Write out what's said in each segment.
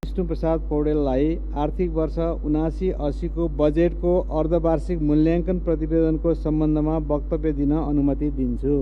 विष्णुप्रसाद पौडेललाई आर्थिक वर्ष 79-80 को बजेटको अर्धवार्षिक मूल्याङ्कन प्रतिवेदनको सम्बन्धमा वक्तव्य दिन अनुमति दिन्छु।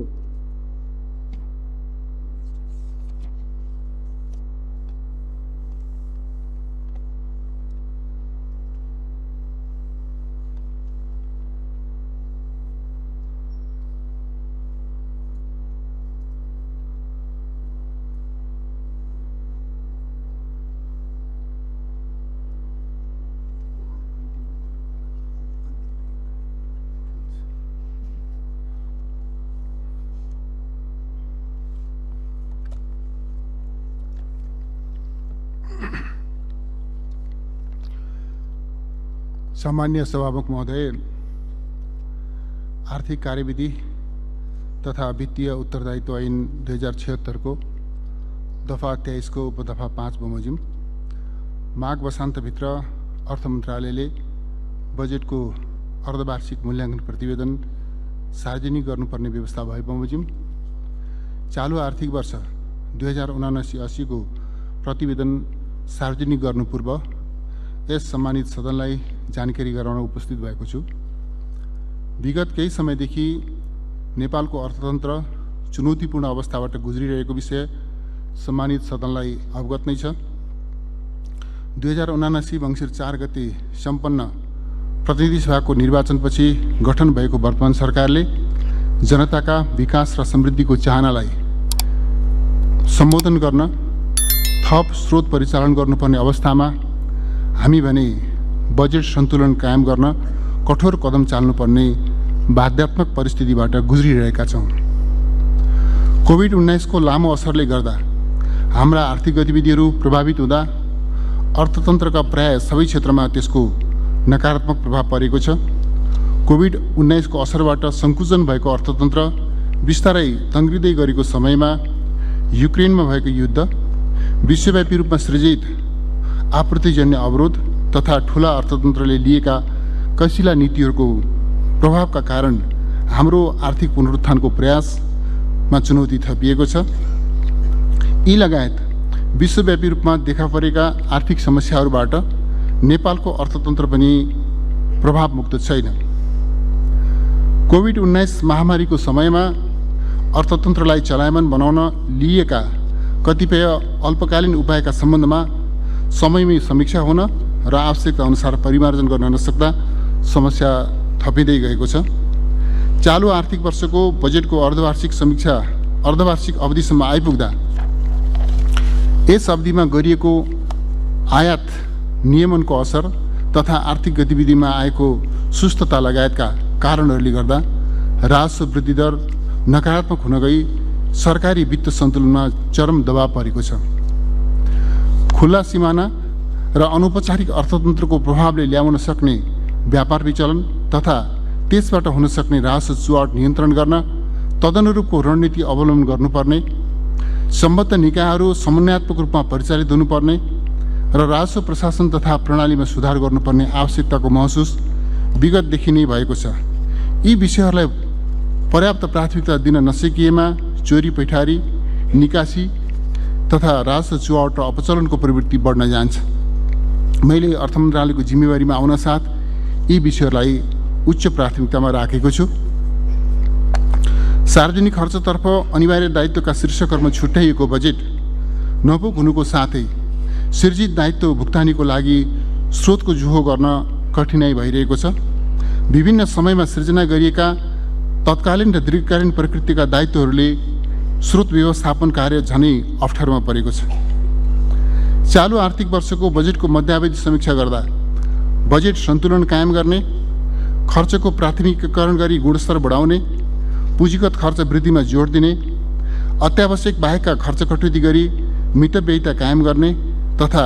सामान्य सभामुख महोदय, आर्थिक कार्यविधि तथा वित्तीय उत्तरदायित्व ऐन 2076 को दफा 23 को उपदफा 5 बमोजिम माघ वसान्तभित्र अर्थ मन्त्रालयले बजेटको अर्धवार्षिक मूल्याङ्कन प्रतिवेदन सार्वजनिक गर्नुपर्ने व्यवस्था भए बमोजिम चालू आर्थिक वर्ष 2079-80 को प्रतिवेदन सार्वजनिक गर्नु पूर्व यस सम्मानित सदनलाई जानकारी गराउन उपस्थित भएको छु। विगत केही समयदेखि नेपालको अर्थतन्त्र चुनौतीपूर्ण अवस्थाबाट गुज्रिरहेको विषय सम्मानित सदनलाई अवगत नै छ। 2079 मङ्सिर 4 गते सम्पन्न प्रतिनिधि सभाको निर्वाचनपछि गठन भएको वर्तमान सरकारले जनताका विकास र समृद्धिको चाहनालाई सम्बोधन गर्न थप स्रोत परिचालन गर्नुपर्ने अवस्थामा हामी भने बजेट सन्तुलन कायम गर्न कठोर कदम चाल्नुपर्ने बाध्यात्मक परिस्थितिबाट गुज्रिरहेका छौँ। कोभिड-19 को लामो असरले गर्दा हाम्रा आर्थिक गतिविधिहरू प्रभावित हुँदा अर्थतन्त्रका प्राय सबै क्षेत्रमा त्यसको नकारात्मक प्रभाव परेको छ। कोभिड-19 को असरबाट सङ्कुचन भएको अर्थतन्त्र बिस्तारै तङ्ग्रिँदै गरेको समयमा युक्रेनमा भएको युद्ध, विश्वव्यापी रूपमा सृजित आपूर्तिजन्य अवरोध तथा ठूला अर्थतन्त्रले लिएका कसिला नीतिहरूको प्रभावका कारण हाम्रो आर्थिक पुनरुत्थानको प्रयासमा चुनौती थपिएको छ। यी लगायत विश्वव्यापी रूपमा देखा परेका आर्थिक समस्याहरूबाट नेपालको अर्थतन्त्र पनि प्रभावमुक्त छैन। कोभिड-19 महामारीको समयमा अर्थतन्त्रलाई चलायमान बनाउन लिएका कतिपय अल्पकालीन उपायका सम्बन्धमा समयमै समीक्षा हुन र आवश्यकता अनुसार परिमार्जन गर्न नसक्दा समस्या थपिँदै गएको छ। चालू आर्थिक वर्षको बजेटको अर्धवार्षिक समीक्षा अर्धवार्षिक अवधिसम्म आइपुग्दा यस अवधिमा गरिएको आयात नियमनको असर तथा आर्थिक गतिविधिमा आएको सुस्तता लगायतका कारणहरूले गर्दा राजस्व वृद्धि दर नकारात्मक हुन गई सरकारी वित्त सन्तुलनमा चरम दबाव परेको छ। खुल्ला सिमाना र अनौपचारिक अर्थतन्त्रको प्रभावले ल्याउन सक्ने व्यापार विचलन तथा त्यसबाट हुन सक्ने राजस्व चुहाट नियन्त्रण गर्न तदनुरूपको रणनीति अवलम्बन गर्नुपर्ने, सम्बद्ध निकायहरू समन्वयात्मक रूपमा परिचालित हुनुपर्ने र राजस्व प्रशासन तथा प्रणालीमा सुधार गर्नुपर्ने आवश्यकताको महसुस विगतदेखि नै भएको छ। यी विषयहरूलाई पर्याप्त प्राथमिकता दिन नसकिएमा चोरी पैठारी, निकासी तथा राजस्व चुहाट र अपचलनको प्रवृत्ति बढ्न जान्छ। मैले अर्थ मन्त्रालयको जिम्मेवारीमा आउन साथ यी विषयहरूलाई उच्च प्राथमिकतामा राखेको छु। सार्वजनिक खर्चतर्फ अनिवार्य दायित्वका शीर्षकहरूमा छुट्याइएको बजेट नपुग हुनुको साथै सृजित दायित्व भुक्तानीको लागि स्रोतको जुहो गर्न कठिनाइ भइरहेको छ। विभिन्न समयमा सृजना गरिएका तत्कालीन र दीर्घकालीन प्रकृतिका दायित्वहरूले स्रोत व्यवस्थापन कार्य झनै अप्ठ्यारोमा परेको छ। चालू आर्थिक वर्षको बजेटको मध्यावधि समीक्षा गर्दा बजेट सन्तुलन कायम गर्ने, खर्चको प्राथमिकीकरण गरी गुणस्तर बढाउने, पुँजीगत खर्च वृद्धिमा जोड दिने, अत्यावश्यक बाहेकका खर्च कटौती गरी मितव्ययिता कायम गर्ने तथा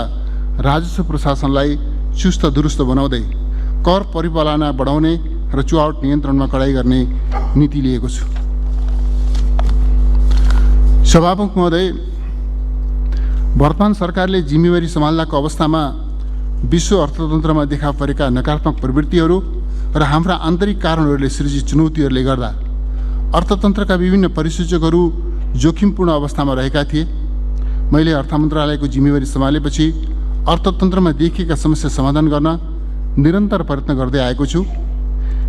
राजस्व प्रशासनलाई चुस्त दुरुस्त बनाउँदै कर परिपालना बढाउने र चुहाट नियन्त्रणमा कडाई गर्ने नीति लिएको छु। सभामुख महोदय, वर्तमान सरकारले जिम्मेवारी सम्हाल्दाको अवस्थामा विश्व अर्थतन्त्रमा देखा परेका नकारात्मक प्रवृत्तिहरू र हाम्रा आन्तरिक कारणहरूले सृजित चुनौतीहरूले गर्दा अर्थतन्त्रका विभिन्न परिसूचकहरू जोखिमपूर्ण अवस्थामा रहेका थिए। मैले अर्थ मन्त्रालयको जिम्मेवारी सम्हालेपछि अर्थतन्त्रमा देखिएका समस्या समाधान गर्न निरन्तर प्रयत्न गर्दै आएको छु।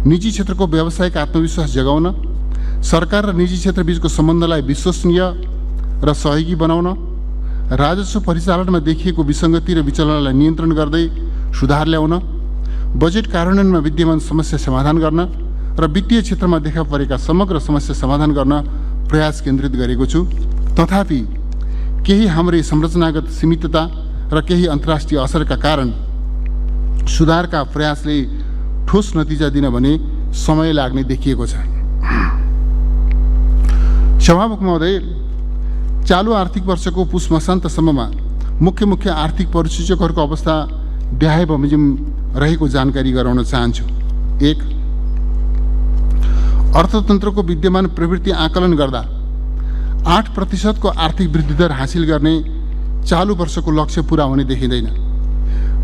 निजी क्षेत्रको व्यावसायिक आत्मविश्वास जगाउन, सरकार र निजी क्षेत्र बीचको सम्बन्धलाई विश्वसनीय र सहयोगी बनाउन, राजस्व परिचालनमा देखिएको विसङ्गति र विचलनलाई नियन्त्रण गर्दै सुधार ल्याउन, बजेट कार्यान्वयनमा विद्यमान समस्या समाधान गर्न र वित्तीय क्षेत्रमा देखा परेका समग्र समस्या समाधान गर्न प्रयास केन्द्रित गरेको छु। तथापि केही हाम्रै संरचनागत सीमितता र केही अन्तर्राष्ट्रिय असरका कारण सुधारका प्रयासले ठोस नतिजा दिन भने समय लाग्ने देखिएको छ। सभामुख महोदय, चालु आर्थिक वर्षको पुस मसान्तसम्ममा मुख्य आर्थिक परिसूचकहरूको अवस्था देहाय बमोजिम रहेको जानकारी गराउन चाहन्छु। 1. अर्थतन्त्रको विद्यमान प्रवृत्ति आकलन गर्दा 8% को आर्थिक वृद्धि दर हासिल गर्ने चालु वर्षको लक्ष्य पूरा हुने देखिँदैन।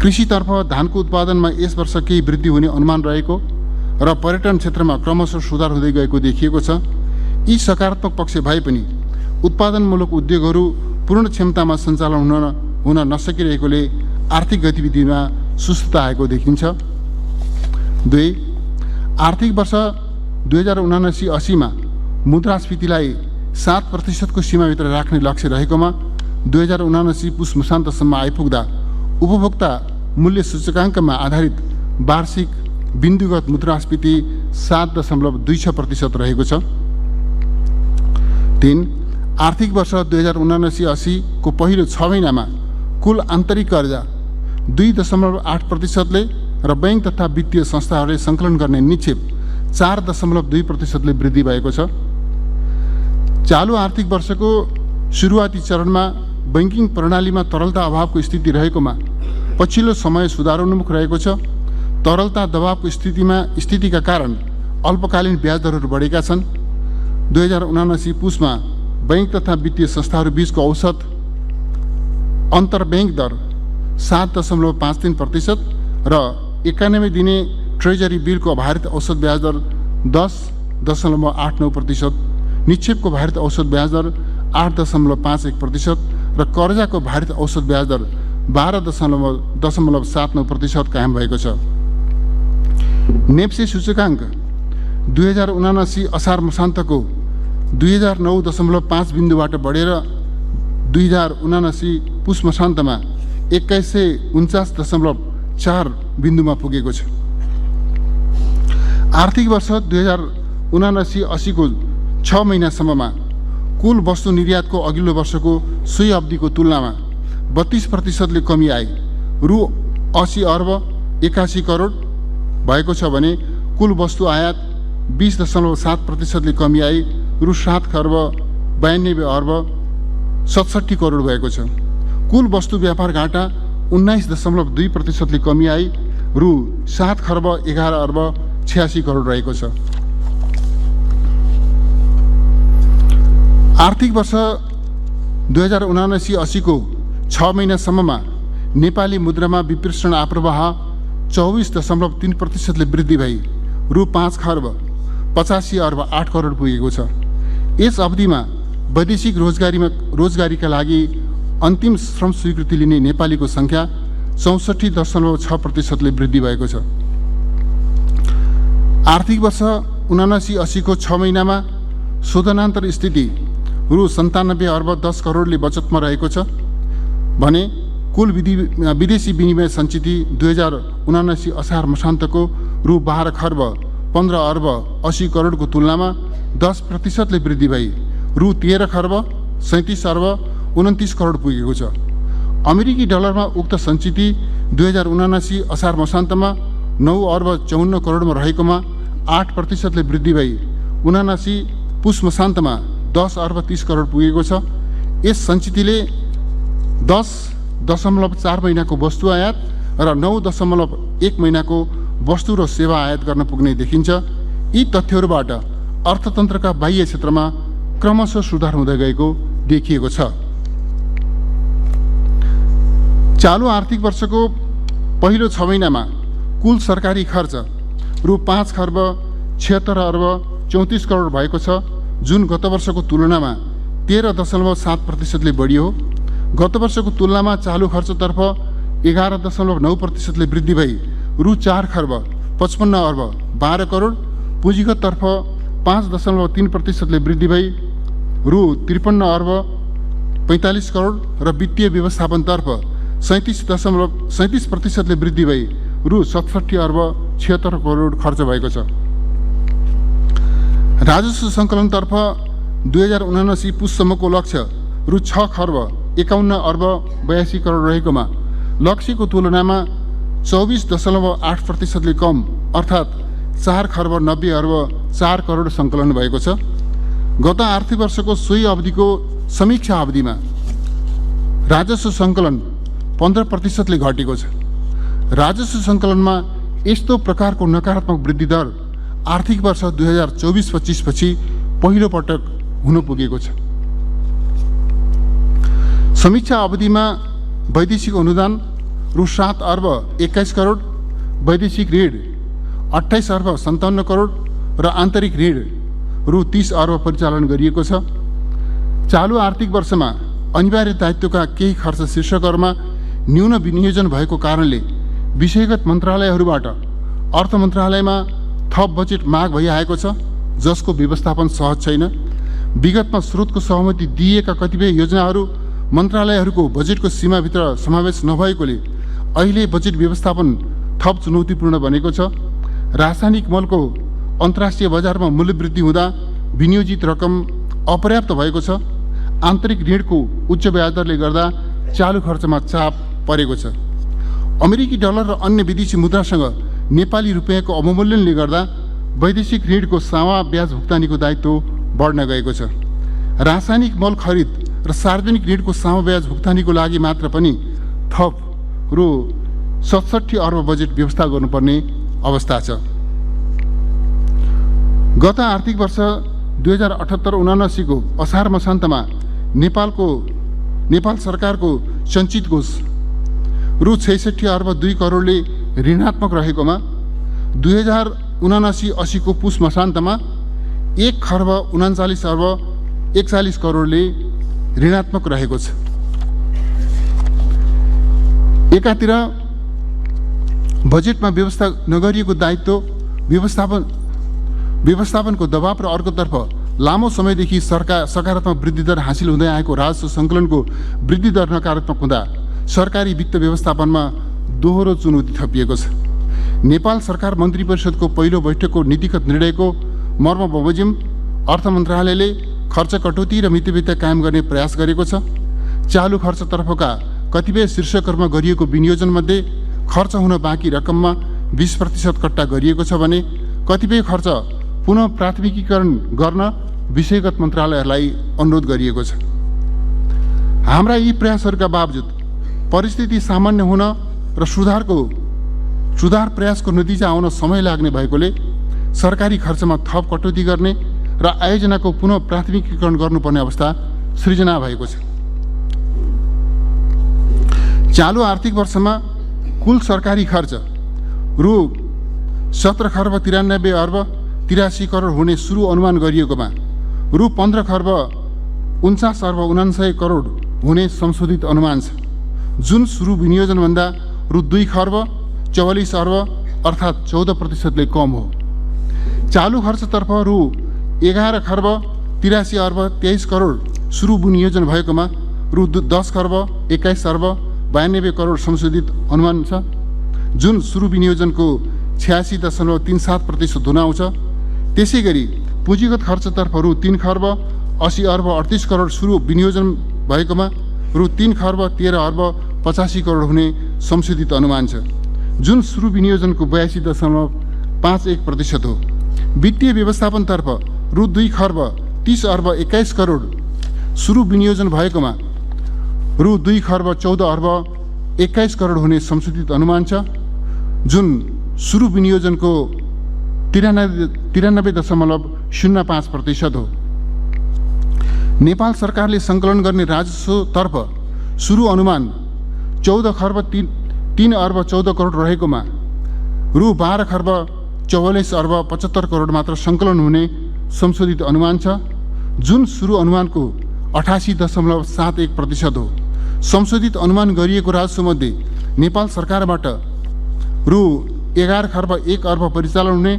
कृषितर्फ धानको उत्पादनमा यस वर्ष केही वृद्धि हुने अनुमान रहेको र पर्यटन क्षेत्रमा क्रमशः सुधार हुँदै गएको देखिएको छ। यी सकारात्मक पक्ष भए पनि उत्पादनमूलक उद्योगहरू पूर्ण क्षमतामा सञ्चालन हुन नसकिरहेकोले आर्थिक गतिविधिमा सुस्तता आएको देखिन्छ। 2. आर्थिक वर्ष 2079-80 मा मुद्रास्फीतिलाई 7% को सीमाभित्र राख्ने लक्ष्य रहेकोमा 2079 पुस मसान्तसम्म आइपुग्दा उपभोक्ता मूल्य सूचकाङ्कमा आधारित वार्षिक बिन्दुगत मुद्रास्फीति 7.26% रहेको छ। 3. आर्थिक वर्ष 2079-80 को पहिलो 6 महिनामा कुल आन्तरिक कर्जा 2.8% र बैंक तथा वित्तीय संस्थाहरूले सङ्कलन गर्ने निक्षेप 4.2% वृद्धि भएको छ। चालु आर्थिक वर्षको सुरुवाती चरणमा बैंकिङ प्रणालीमा तरलता अभावको स्थिति रहेकोमा पछिल्लो समय सुधारोन्मुख रहेको छ। तरलता दबावको स्थितिका कारण अल्पकालीन ब्याज दरहरू बढेका छन्। 2079 पुसमा बैंक तथा वित्तीय संस्थाहरू बीचको औसत अन्तर्ब्याङ्क दर 7.53% र 91 दिने ट्रेजरी बिलको भारित औसत ब्याज दर 10.89%, निक्षेपको भारित औसत ब्याज दर 8.51% र कर्जाको भारित औसत ब्याज दर 12.79% कायम भएको छ। नेप्से सूचकाङ्क 2079 असार मसान्तको 2009.5 बिन्दुबाट बढेर 2079 पुस मसान्तमा 2149.4 बिन्दुमा पुगेको छ। आर्थिक वर्ष 2079-80 को 6 महिनासम्ममा कुल वस्तु निर्यातको अघिल्लो वर्षको सोही अवधिको तुलनामा 32% कमी आए रु 80 अर्ब 81 करोड भएको छ भने कुल वस्तु आयात 20.7% कमी आई रु 7 खर्ब 92 अर्ब 67 करोड भएको छ। कुल वस्तु व्यापार घाटा 19.2% कमी आई रु 7 खर्ब 11 अर्ब 86 करोड रहेको छ। आर्थिक वर्ष 2079-80 को 6 महिनासम्ममा नेपाली मुद्रामा विप्रेषण आप्रवाह 24.3% वृद्धि भई रु 5 खर्ब 85 अर्ब 8 करोड पुगेको छ। यस अवधिमा वैदेशिक रोजगारीका लागि अन्तिम श्रम स्वीकृति लिने नेपालीको सङ्ख्या 64.6% वृद्धि भएको छ। आर्थिक वर्ष 79-80 को 6 महिनामा शोधनान्तर स्थिति रु 97 अर्ब 10 करोडले बचतमा रहेको छ भने कुल विदेशी विनिमय सञ्चिति 2079 असार मसान्तको रु 12 खर्ब 15 अर्ब 80 करोडको तुलनामा 10% वृद्धि भई रु 13 खर्ब 37 अर्ब 29 करोड पुगेको छ। अमेरिकी डलरमा उक्त सञ्चिति 2079 असार मसान्तमा 9 अर्ब 54 करोडमा रहेकोमा 8% वृद्धि भई 79 पुस मसान्तमा 10 अर्ब 30 करोड पुगेको छ। यस सञ्चितिले 10.4 महिनाको वस्तु आयात र 9.1 महिनाको वस्तु र सेवा आयात गर्न पुग्ने देखिन्छ। यी तथ्यहरूबाट अर्थतन्त्रका बाह्य क्षेत्रमा क्रमशः सुधार हुँदै गएको देखिएको छ। चालु आर्थिक वर्षको पहिलो 6 महिनामा कुल सरकारी खर्च रु 5 खर्ब 76 अर्ब 34 करोड भएको छ, जुन गत वर्षको तुलनामा 13.7%ले बढी हो। गत वर्षको तुलनामा चालु खर्चतर्फ 11.9%ले वृद्धि भई रु 4 खर्ब 55 अर्ब 12 करोड, पुँजीगततर्फ 5.3%ले वृद्धि भई रु 53 अर्ब 45 करोड र वित्तीय व्यवस्थापनतर्फ 37.37%ले वृद्धि भई रु 67 अर्ब 76 करोड खर्च भएको छ। राजस्व सङ्कलनतर्फ 2079 पुससम्मको लक्ष्य रु 6 खर्ब 51 अर्ब 82 करोड रहेकोमा लक्ष्यको तुलनामा 24.8%ले कम अर्थात् 4 खर्ब 90 अर्ब 4 करोड सङ्कलन भएको छ। गत आर्थिक वर्षको सोही अवधिको समीक्षा अवधिमा राजस्व सङ्कलन 15%ले घटेको छ। राजस्व सङ्कलनमा यस्तो प्रकारको नकारात्मक वृद्धि दर आर्थिक वर्ष 2024-25 पछि पहिलो पटक हुन पुगेको छ। समीक्षा अवधिमा वैदेशिक अनुदान रु 7 अर्ब 21 करोड, वैदेशिक ऋण 28 अर्ब 57 करोड र आन्तरिक ऋण रु 30 अर्ब परिचालन गरिएको छ। चालु आर्थिक वर्षमा अनिवार्य दायित्वका केही खर्च शीर्षकहरूमा न्यून विनियोजन भएको कारणले विषयगत मन्त्रालयहरूबाट अर्थ मन्त्रालयमा थप बजेट माग भइआएको छ, जसको व्यवस्थापन सहज छैन। विगतमा स्रोतको सहमति दिइएका कतिपय योजनाहरू मन्त्रालयहरूको बजेटको सीमाभित्र समावेश नभएकोले अहिले बजेट व्यवस्थापन थप चुनौतीपूर्ण बनेको छ। रासायनिक मलको अन्तर्राष्ट्रिय बजारमा मूल्य वृद्धि हुँदा विनियोजित रकम अपर्याप्त भएको छ। आन्तरिक ऋणको उच्च ब्याजदरले गर्दा चालु खर्चमा चाप परेको छ। अमेरिकी डलर र अन्य विदेशी मुद्रासँग नेपाली रुपियाँको अवमूल्यनले गर्दा वैदेशिक ऋणको सामा ब्याज भुक्तानीको दायित्व बढ्न गएको छ। रासायनिक मल खरिद र सार्वजनिक ऋणको सामा ब्याज भुक्तानीको लागि मात्र पनि थप रु 67 अर्ब बजेट व्यवस्था गर्नुपर्ने अवस्था छ। गत आर्थिक वर्ष 2078-79 को असार मसान्तमा नेपाल सरकारको सञ्चित कोष रु 66 अर्ब 2 करोडले ऋणात्मक रहेकोमा 2079-80 को पुस मसान्तमा 1 खर्ब 39 अर्ब 41 करोडले ऋणात्मक रहेको छ। एकातिर बजेटमा व्यवस्था नगरिएको दायित्व व्यवस्थापनको दबाव र अर्कोतर्फ लामो समयदेखि सकारात्मक वृद्धि दर हासिल हुँदै आएको राजस्व सङ्कलनको वृद्धि दर नकारात्मक हुँदा सरकारी वित्त व्यवस्थापनमा दोहोरो चुनौती थपिएको छ। नेपाल सरकार मन्त्री परिषदको पहिलो बैठकको नीतिगत निर्णयको मर्म बमोजिम अर्थ मन्त्रालयले खर्च कटौती र मितव्ययता कायम गर्ने प्रयास गरेको छ। चालु खर्चतर्फका कतिपय शीर्षकहरूमा गरिएको विनियोजनमध्ये खर्च हुन बाँकी रकममा 20% कट्टा गरिएको छ भने कतिपय खर्च पुनः प्राथमिकीकरण गर्न विषयगत मन्त्रालयहरूलाई अनुरोध गरिएको छ। हाम्रा यी प्रयासहरूका बावजुद परिस्थिति सामान्य हुन र सुधार प्रयासको नतिजा आउन समय लाग्ने भएकोले सरकारी खर्चमा थप कटौती गर्ने र आयोजनाको पुनः प्राथमिकीकरण गर्नुपर्ने अवस्था सृजना भएको छ। चालु आर्थिक वर्षमा कुल सरकारी खर्च रु 17 खर्ब 93 अर्ब 83 करोड हुने सुरु अनुमान गरिएकोमा रु 15 खर्ब 49 अर्ब 99 करोड हुने संशोधित अनुमान छ, जुन सुरु विनियोजनभन्दा रु 2 खर्ब 44 अर्ब अर्थात् 14%ले कम हो। चालु खर्चतर्फ रु 11 खर्ब 83 अर्ब 23 करोड सुरु विनियोजन भएकोमा रु 10 खर्ब 21 अर्ब 92 करोड संशोधित अनुमान छ, जुन सुरु विनियोजनको 86.37% हुन आउँछ। त्यसै गरी पुँजीगत खर्चतर्फ रु 3 खर्ब 80 अर्ब 38 करोड सुरु विनियोजन भएकोमा रु 3 खर्ब 13 अर्ब 85 करोड हुने संशोधित अनुमान छ, जुन सुरु विनियोजनको 82.51% हो। वित्तीय व्यवस्थापनतर्फ रु 2 खर्ब 30 अर्ब 21 करोड सुरु विनियोजन भएकोमा रु 2 खर्ब 14 अर्ब 21 करोड हुने संशोधित अनुमान छ, जुन सुरु विनियोजनको 93.05% हो। नेपाल सरकारले सङ्कलन गर्ने राजस्वतर्फ सुरु अनुमान 14 खर्ब 3 अर्ब 14 करोड रहेकोमा रु 12 खर्ब 44 अर्ब 75 करोड मात्र सङ्कलन हुने संशोधित अनुमान छ, जुन सुरु अनुमानको 88.71% हो। संशोधित अनुमान गरिएको राजस्वमध्ये नेपाल सरकारबाट रु 11 खर्ब 1 अर्ब परिचालन हुने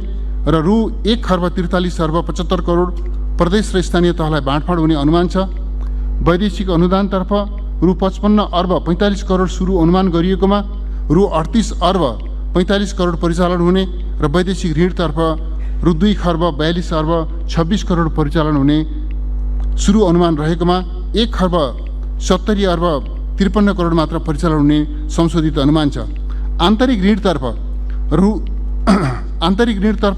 र रु 1 खर्ब 43 अर्ब 75 करोड प्रदेश र स्थानीय तहलाई बाँडफाँड हुने अनुमान छ। वैदेशिक अनुदानतर्फ रु 55 अर्ब 45 करोड सुरु अनुमान गरिएकोमा रु 38 अर्ब 45 करोड परिचालन हुने र वैदेशिक ऋणतर्फ रु 2 खर्ब 42 अर्ब 26 करोड परिचालन हुने सुरु अनुमान रहेकोमा 1 खर्ब 70 अर्ब 53 करोड मात्र परिचालन हुने संशोधित अनुमान छ। आन्तरिक ऋणतर्फ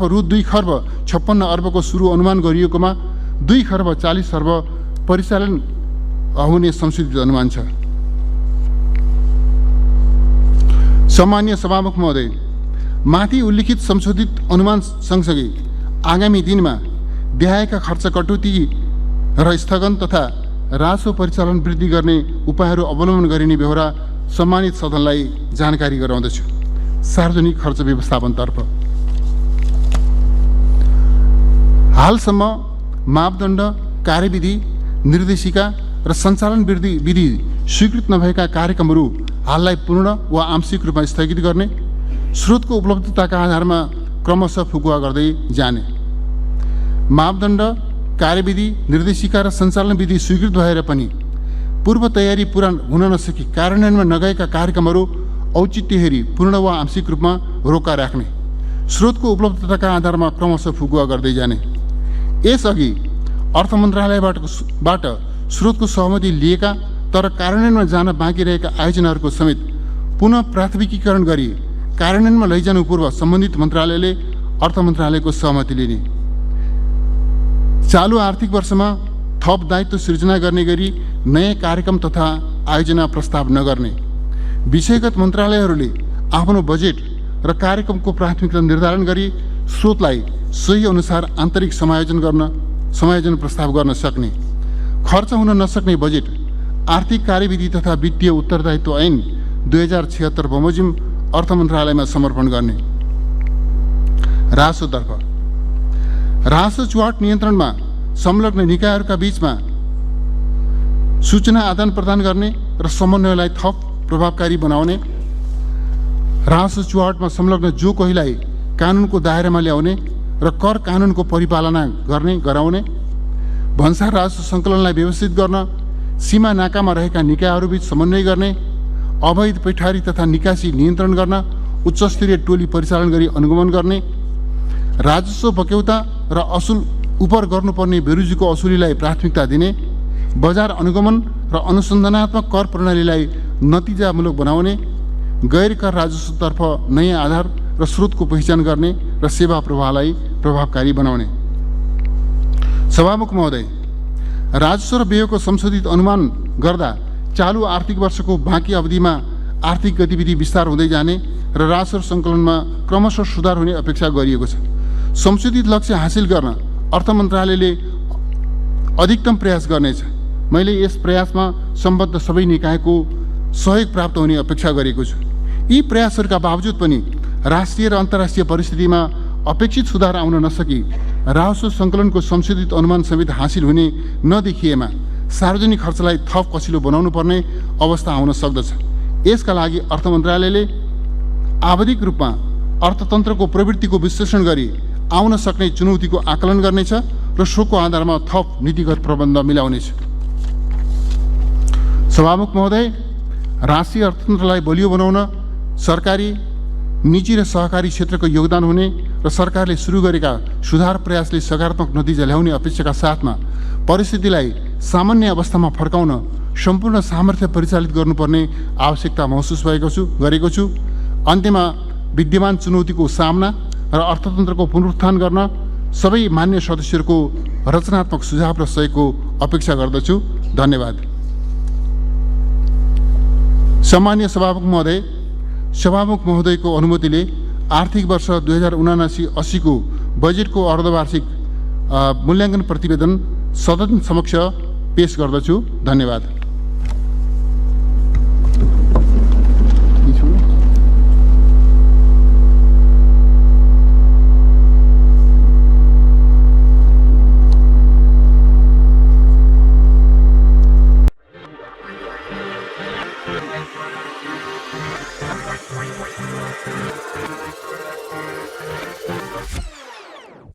रु 2 खर्ब 56 अर्बको सुरु अनुमान गरिएकोमा 2 खर्ब 40 अर्ब परिचालन हुने संशोधित अनुमान छ। सम्मान्य सभामुख महोदय, माथि उल्लिखित संशोधित अनुमान सँगसँगै आगामी दिनमा देखाएका खर्च कटौती र स्थगन तथा राजस्व परिचालन वृद्धि गर्ने उपायहरू अवलम्बन गरिने बेहोरा सम्मानित सदनलाई जानकारी गराउँदछु। सार्वजनिक खर्च व्यवस्थापनतर्फ हालसम्म मापदण्ड, कार्यविधि, निर्देशिका र सञ्चालन विधि स्वीकृत नभएका कार्यक्रमहरू हाललाई पूर्ण वा आंशिक रूपमा स्थगित गर्ने, स्रोतको उपलब्धताका आधारमा क्रमशः फुकुवा गर्दै जाने, मापदण्ड, कार्यविधि, निर्देशिका र सञ्चालन विधि स्वीकृत भएर पनि पूर्व तयारी पुरा हुन नसकी कार्यान्वयनमा नगएका कार्यक्रमहरू औचित्य हेरी पूर्ण वा आंशिक रूपमा रोका राख्ने, स्रोतको उपलब्धताका आधारमा क्रमशः फुकुवा गर्दै जाने। यसअघि अर्थ मन्त्रालयबाट स्रोतको सहमति लिएका तर कार्यान्वयनमा जान बाँकी रहेका आयोजनाहरूको समेत पुनः प्राथमिकीकरण गरी कार्यान्वयनमा लैजानु पूर्व सम्बन्धित मन्त्रालयले अर्थ मन्त्रालयको सहमति लिने, चालु आर्थिक वर्षमा थप दायित्व सृजना गर्ने गरी नयाँ कार्यक्रम तथा आयोजना प्रस्ताव नगर्ने, विषयगत मन्त्रालयहरूले आफ्नो बजेट र कार्यक्रमको प्राथमिकता निर्धारण गरी स्रोतलाई सही अनुसार आन्तरिक समायोजन प्रस्ताव गर्न सक्ने, खर्च हुन नसक्ने बजेट आर्थिक कार्यविधि तथा वित्तीय उत्तरदायित्व ऐन 2076 बमोजिम अर्थ मन्त्रालयमा समर्पण गर्ने। राजस्वतर्फ राजस्व चुहाट नियन्त्रणमा संलग्न निकायहरूका बीचमा सूचना आदान प्रदान गर्ने र समन्वयलाई थप प्रभावकारी बनाउने, राजस्व चुहाटमा संलग्न जो कोहीलाई कानुनको दायरामा ल्याउने र कर कानुनको परिपालना गराउने, भन्सार राजस्व सङ्कलनलाई व्यवस्थित गर्न सीमा नाकामा रहेका निकायहरूबीच समन्वय गर्ने, अवैध पैठारी तथा निकासी नियन्त्रण गर्न उच्चस्तरीय टोली परिचालन गरी अनुगमन गर्ने, राजस्व बक्यौता र असुल उपर गर्नुपर्ने बेरुजीको असुलीलाई प्राथमिकता दिने, बजार अनुगमन र अनुसन्धानात्मक कर प्रणालीलाई नतिजामूलक बनाउने, गैर कर राजस्वतर्फ नयाँ आधार र स्रोतको पहिचान गर्ने र सेवा प्रवाहलाई प्रभावकारी बनाउने। सभामुख महोदय, राजस्व र व्ययको संशोधित अनुमान गर्दा चालु आर्थिक वर्षको बाँकी अवधिमा आर्थिक गतिविधि विस्तार हुँदै जाने र राजस्व सङ्कलनमा क्रमशः सुधार हुने अपेक्षा गरिएको छ। संशोधित लक्ष्य हासिल गर्न अर्थ मन्त्रालयले अधिकतम प्रयास गर्नेछ। मैले यस प्रयासमा सम्बद्ध सबै निकायको सहयोग प्राप्त हुने अपेक्षा गरेको छु। यी प्रयासहरूका बावजुद पनि राष्ट्रिय र अन्तर्राष्ट्रिय परिस्थितिमा अपेक्षित सुधार आउन नसकी राजस्व सङ्कलनको संशोधित अनुमान समेत हासिल हुने नदेखिएमा सार्वजनिक खर्चलाई थप कसिलो बनाउनु पर्ने अवस्था आउन सक्दछ। यसका लागि अर्थ मन्त्रालयले आवधिक रूपमा अर्थतन्त्रको प्रवृत्तिको विश्लेषण गरी आउन सक्ने चुनौतीको आकलन गर्नेछ र सोको आधारमा थप नीतिगत प्रबन्ध मिलाउनेछ। सभामुख महोदय, राष्ट्रिय अर्थतन्त्रलाई बलियो बनाउन सरकारी, निजी र सहकारी क्षेत्रको योगदान हुने र सरकारले सुरु गरेका सुधार प्रयासले सकारात्मक नतिजा ल्याउने अपेक्षाका साथमा परिस्थितिलाई सामान्य अवस्थामा फर्काउन सम्पूर्ण सामर्थ्य परिचालित गर्नुपर्ने आवश्यकता महसुस गरेको छु। अन्त्यमा विद्यमान चुनौतीको सामना र अर्थतन्त्रको पुनरुत्थान गर्न सबै मान्य सदस्यहरूको रचनात्मक सुझाव र सहयोगको अपेक्षा गर्दछु। धन्यवाद। सम्मान्य सभामुख महोदय, सभामुख महोदयको अनुमतिले आर्थिक वर्ष 2079-80 को बजेटको अर्धवार्षिक मूल्याङ्कन प्रतिवेदन सदन समक्ष पेश गर्दछु। धन्यवाद।